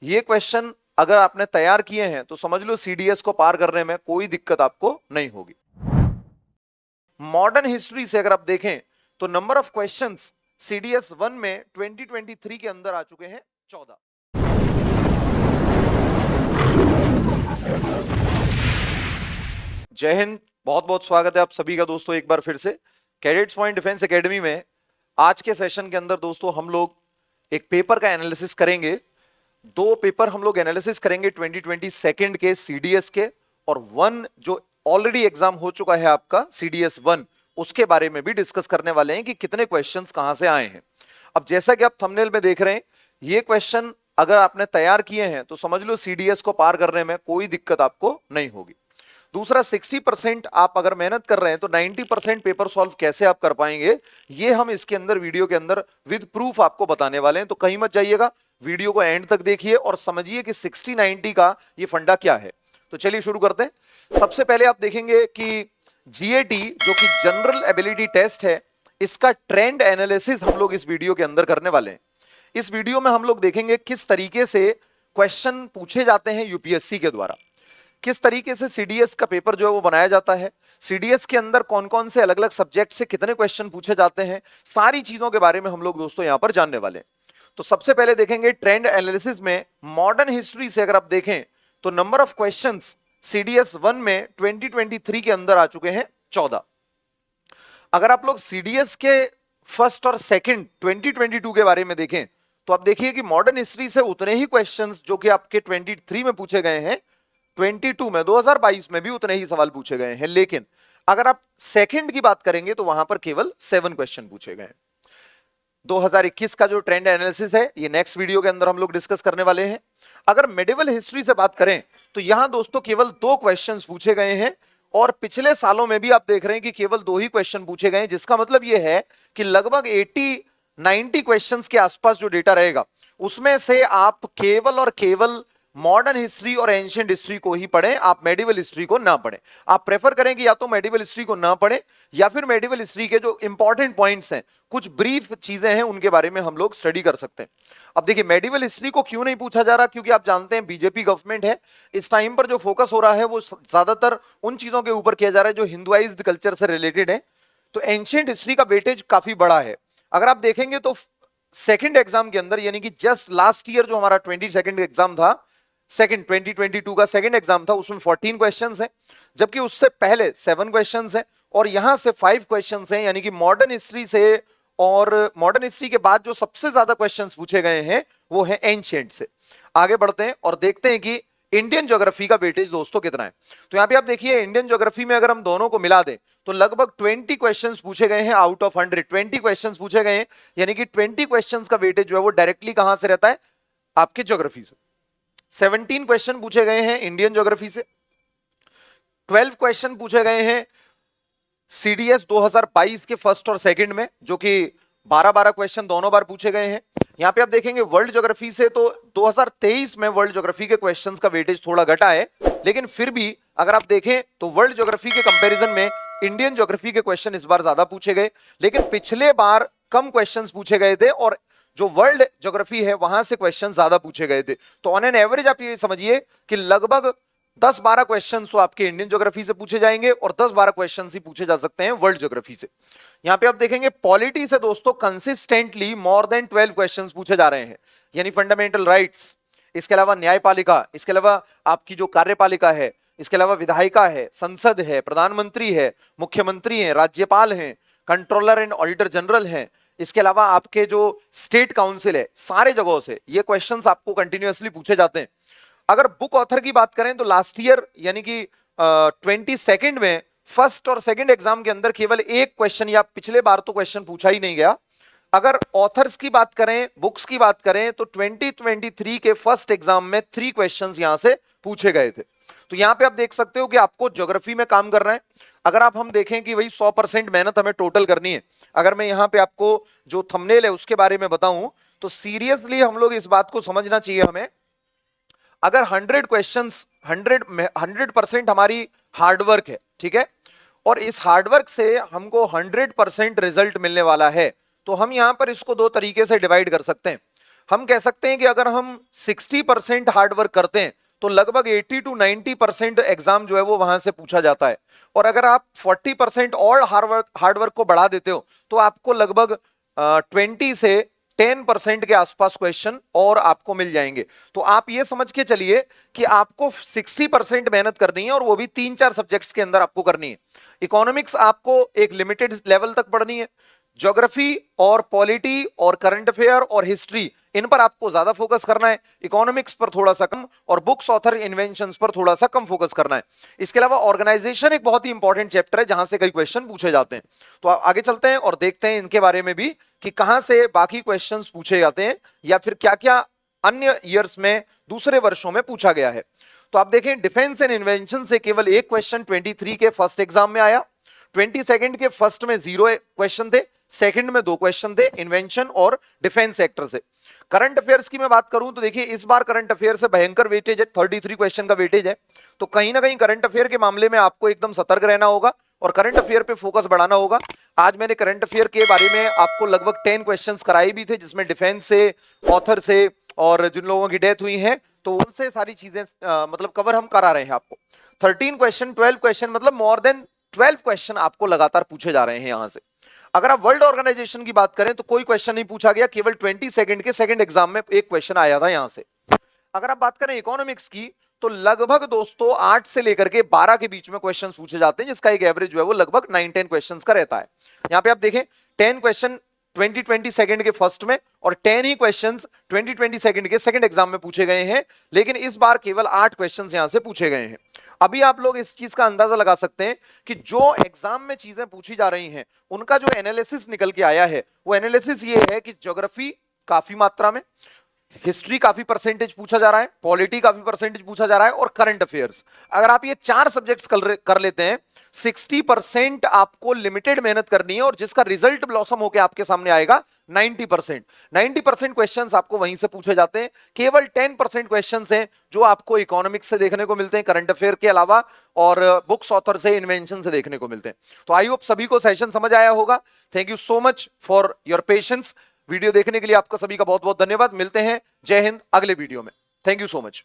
ये क्वेश्चन अगर आपने तैयार किए हैं तो समझ लो सीडीएस को पार करने में कोई दिक्कत आपको नहीं होगी। मॉडर्न हिस्ट्री से अगर आप देखें तो नंबर ऑफ क्वेश्चंस सीडीएस 1 में 2023 के अंदर आ चुके हैं 14। जय हिंद, बहुत बहुत स्वागत है आप सभी का दोस्तों एक बार फिर से कैडेट्स पॉइंट डिफेंस एकेडमी में। आज के सेशन के अंदर दोस्तों हम लोग एक पेपर का एनालिसिस करेंगे। दो पेपर हम लोग एनालिसिस करेंगे 2022 के सीडीएस के, और वन जो ऑलरेडी एग्जाम हो चुका है आपका सीडीएस 1, उसके बारे में भी डिस्कस करने वाले हैं कि कितने क्वेश्चंस कहां से आए हैं। अब जैसा कि आप थंबनेल में देख रहे हैं, ये क्वेश्चन अगर आपने तैयार किए हैं तो समझ लो सीडीएस को पार करने में कोई दिक्कत आपको नहीं होगी। दूसरा, 60% आप अगर मेहनत कर रहे हैं तो 90% पेपर सॉल्व कैसे आप कर पाएंगे, ये हम इसके अंदर वीडियो के अंदर विद प्रूफ आपको बताने वाले हैं। तो कहीं मत जाइएगा, वीडियो को एंड तक देखिए और समझिए कि 60-90 का ये फंडा क्या है। तो चलिए शुरू करते हैं। सबसे पहले आप देखेंगे कि जीएटी जो कि जनरल एबिलिटी टेस्ट है, इसका ट्रेंड एनालिसिस हम लोग इस वीडियो के अंदर करने वाले हैं। इस वीडियो में हम लोग देखेंगे किस तरीके से क्वेश्चन पूछे जाते हैं यूपीएससी के द्वारा, किस तरीके से सीडीएस का पेपर जो है वो बनाया जाता है, सीडीएस के अंदर कौन कौन से अलग अलग सब्जेक्ट से कितने क्वेश्चन पूछे जाते हैं, सारी चीजों के बारे में हम लोग दोस्तों यहां पर जानने वाले हैं। तो सबसे पहले देखेंगे ट्रेंड एनालिसिस में मॉडर्न हिस्ट्री से अगर आप देखें तो नंबर ऑफ क्वेश्चंस सीडीएस 1 में 2023 के अंदर आ चुके हैं 14। अगर आप लोग सीडीएस के फर्स्ट और सेकंड 2022 के बारे में देखें तो आप देखिए कि मॉडर्न हिस्ट्री से उतने ही क्वेश्चंस जो कि आपके 23 में पूछे गए हैं, 22 में 2022 में भी उतने ही सवाल पूछे गए हैं। लेकिन अगर आप सेकंड की बात करेंगे तो वहां पर केवल 7 क्वेश्चन पूछे गए हैं। 2021 का जो ट्रेंड एनालिसिस है ये नेक्स्ट वीडियो के अंदर हम लोग डिस्कस करने वाले हैं। अगर मेडिवल हिस्ट्री से बात करें तो यहां दोस्तों केवल 2 क्वेश्चंस पूछे गए हैं, और पिछले सालों में भी आप देख रहे हैं कि केवल 2 ही क्वेश्चन पूछे गए हैं, जिसका मतलब यह है कि लगभग 80-90 क्वेश्चंस के आसपास जो डेटा रहेगा उसमें से आप केवल और केवल मॉडर्न हिस्ट्री और एंशिएंट हिस्ट्री को ही पढ़ें, आप मेडिवल हिस्ट्री को ना पढ़ें। आप प्रेफर करेंगे या तो मेडिवल हिस्ट्री को ना पढ़ें या फिर मेडिवल हिस्ट्री के जो इंपॉर्टेंट पॉइंट्स हैं, कुछ ब्रीफ चीजें हैं, उनके बारे में हम लोग स्टडी कर सकते हैं। अब देखिए मेडिवल हिस्ट्री को क्यों नहीं पूछा जा रहा, क्योंकि आप जानते हैं बीजेपी गवर्नमेंट है, इस टाइम पर जो फोकस हो रहा है वो ज्यादातर उन चीजों के ऊपर किया जा रहा है जो हिंदुआइज्ड कल्चर से रिलेटेड है। तो एंशिएंट हिस्ट्री का वेटेज काफी बड़ा है। अगर आप देखेंगे तो सेकंड एग्जाम के अंदर, यानी कि जस्ट लास्ट ईयर जो हमारा 22nd एग्जाम था, सेकंड 2022 का सेकंड एग्जाम था, उसमें 14 क्वेश्चंस हैं, जबकि उससे पहले 7 क्वेश्चंस हैं और यहां से 5 क्वेश्चंस हैं। यानी कि मॉडर्न हिस्ट्री से और मॉडर्न हिस्ट्री के बाद जो सबसे ज्यादा क्वेश्चंस पूछे गए हैं वो है एंशिएंट से। आगे बढ़ते हैं और देखते हैं कि इंडियन ज्योग्राफी का वेटेज दोस्तों कितना है। तो यहां पे आप देखिए इंडियन ज्योग्राफी में अगर हम दोनों को मिला दें तो लगभग 20 क्वेश्चंस पूछे गए हैं आउट ऑफ 100। 20 क्वेश्चंस पूछे गए हैं, यानी कि 20 क्वेश्चंस का वेटेज जो है वो डायरेक्टली कहां से रहता है, आपके ज्योग्राफी से। 17 क्वेश्चन पूछे गए हैं इंडियन ज्योग्राफी से, 12 क्वेश्चन पूछे गए हैं सीडीएस 2022 के फर्स्ट और सेकंड में, जो कि 12-12 क्वेश्चन दोनों बार पूछे गए हैं। यहां पे आप देखेंगे वर्ल्ड ज्योग्राफी से तो 2023 में वर्ल्ड ज्योग्राफी के क्वेश्चंस का वेटेज थोड़ा घटा है, लेकिन फिर भी अगर आप देखें तो वर्ल्ड ज्योग्राफी के कंपैरिजन में इंडियन ज्योग्राफी के क्वेश्चन इस बार ज्यादा पूछे गए, लेकिन पिछले बार कम क्वेश्चंस पूछे गए थे और जो वर्ल्ड ज्योग्राफी है वहां से क्वेश्चन ज्यादा पूछे गए थे। तो ऑन एन एवरेज आप ये समझिए कि लगभग 10-12 क्वेश्चंस तो आपके इंडियन ज्योग्राफी से पूछे जाएंगे और 10-12 क्वेश्चंस ही पूछे जा सकते हैं वर्ल्ड ज्योग्राफी से। यहां पे आप देखेंगे पॉलिटी से दोस्तों कंसिस्टेंटली मोर देन 12 क्वेश्चंस पूछे जा रहे हैं, यानी फंडामेंटल राइट्स, इसके अलावा न्यायपालिका, इसके अलावा आपकी जो कार्यपालिका है, इसके अलावा विधायिका है, संसद है, प्रधानमंत्री है, मुख्यमंत्री है, राज्यपाल है, कंट्रोलर एंड ऑडिटर जनरल है, इसके अलावा आपके जो स्टेट काउंसिल है, सारे जगहों से ये क्वेश्चंस आपको कंटिन्यूअसली पूछे जाते हैं। अगर बुक ऑथर की बात करें तो लास्ट ईयर यानी कि 22nd में फर्स्ट और सेकंड एग्जाम के अंदर केवल एक क्वेश्चन, या पिछले बार तो क्वेश्चन पूछा ही नहीं गया। अगर ऑथर्स की बात करें, बुक्स की बात करें तो 2023 के फर्स्ट एग्जाम में 3 क्वेश्चंस यहां से पूछे गए थे। तो यहां पे आप देख सकते हो कि आपको ज्योग्राफी में काम करना है। अगर आप हम देखें कि वही 100% मेहनत हमें टोटल करनी है, अगर मैं यहां पे आपको जो थंबनेल है उसके बारे में बताऊं तो सीरियसली हम लोग इस बात को समझना चाहिए हमें, अगर 100 क्वेश्चंस 100% हमारी हार्डवर्क है, ठीक है, और इस हार्डवर्क से हमको 100% रिजल्ट मिलने वाला है, तो हम यहां पर इसको 2 तरीके से डिवाइड कर सकते हैं। हम कह सकते हैं कि अगर हम 60% हार्डवर्क करते हैं तो लगभग 80 to 90% एग्जाम जो है वो वहां से पूछा जाता है। और अगर आप 40% और हार्डवर्क को बढ़ा देते हो तो आपको लगभग 20 से 10% के आसपास क्वेश्चन और आपको मिल जाएंगे। तो आप ये समझ के चलिए कि आपको 60% मेहनत करनी है और वो भी 3-4 सब्जेक्ट्स के अंदर आपको करनी है। इकोनॉमिक्स आपको एक लिमिटेड लेवल तक पढ़नी है। ज्योग्राफी और पॉलिटी और करंट अफेयर और हिस्ट्री, इन पर आपको ज्यादा फोकस करना है। इकोनॉमिक्स पर थोड़ा सा कम और बुक्स ऑथर इन्वेंशंस पर थोड़ा सा कम फोकस करना है। इसके अलावा ऑर्गेनाइजेशन एक बहुत ही इंपॉर्टेंट चैप्टर है जहां से कई क्वेश्चन पूछे जाते हैं। तो आगे चलते हैं और देखते हैं इनके बारे में भी कि कहां से बाकी क्वेश्चंस पूछे जाते हैं या फिर क्या क्या अन्य ईयर्स में दूसरे वर्षों में पूछा गया है। तो आप देखें, डिफेंस एंड इन्वेंशन से केवल एक क्वेश्चन 23 के फर्स्ट एग्जाम में आया। 22 के फर्स्ट में 0 क्वेश्चन थे, सेकंड में 2 क्वेश्चन थे इन्वेंशन और डिफेंस सेक्टर से। करंट अफेयर्स की मैं बात करूं तो देखिए इस बार करंट अफेयर से भयंकर वेटेज है, 33 क्वेश्चन का वेटेज है। तो कहीं ना कहीं करंट अफेयर के मामले में आपको एकदम सतर्क रहना होगा और करंट अफेयर पे फोकस बढ़ाना होगा। आज मैंने करंट अफेयर के बारे में आपको लगभग 10 क्वेश्चंस कराए भी थे, जिसमें डिफेंस से, ऑथर से और जिन लोगों की डेथ हुई है तो उनसे सारी चीजें मतलब कवर हम करा रहे हैं आपको। 13 क्वेश्चन, 12 क्वेश्चन, मतलब मोर देन 12 क्वेश्चन आपको लगातार पूछे जा रहे हैं यहां से। अगर आप वर्ल्ड ऑर्गेनाइजेशन की बात करें तो कोई क्वेश्चन नहीं पूछा गया, केवल 22 के सेकंड एग्जाम में एक क्वेश्चन आया था यहां से। अगर आप बात करें इकोनॉमिक्स की तो लगभग दोस्तों 8 से लेकर के 12 के बीच में क्वेश्चंस पूछे जाते हैं, जिसका एक एवरेज जो है वो लगभग 9-10 क्वेश्चंस का रहता है। यहां पे आप देखें 10 क्वेश्चन 2022 के फर्स्ट में और 10 ही क्वेश्चंस 2022 के सेकंड एग्जाम में पूछे गए हैं, लेकिन इस बार केवल 8 क्वेश्चंस यहां से पूछे गए हैं। अभी आप लोग इस चीज का अंदाजा लगा सकते हैं कि जो एग्जाम में चीजें पूछी जा रही हैं उनका जो एनालिसिस निकल के आया है वो एनालिसिस ये है कि ज्योग्राफी काफी मात्रा में, हिस्ट्री काफी परसेंटेज पूछा जा रहा है, पॉलिटी काफी परसेंटेज पूछा जा रहा है और करंट अफेयर्स। अगर आप ये 4 सब्जेक्ट्स कर लेते हैं, 60% आपको लिमिटेड मेहनत करनी है और जिसका रिजल्ट ब्लॉसम होकर आपके सामने आएगा 90% क्वेश्चंस आपको वहीं से पूछे जाते हैं। केवल 10% क्वेश्चंस हैं जो आपको इकोनॉमिक्स से देखने को मिलते हैं, करंट अफेयर के अलावा, और बुक्स ऑथर से, इन्वेंशन से देखने को मिलते हैं। तो आई होप सभी को सेशन समझ आया होगा। Thank you so much for your patience. Video देखने के लिए आपका सभी का बहुत बहुत धन्यवाद। मिलते हैं, जय हिंद, अगले वीडियो में। Thank you so much.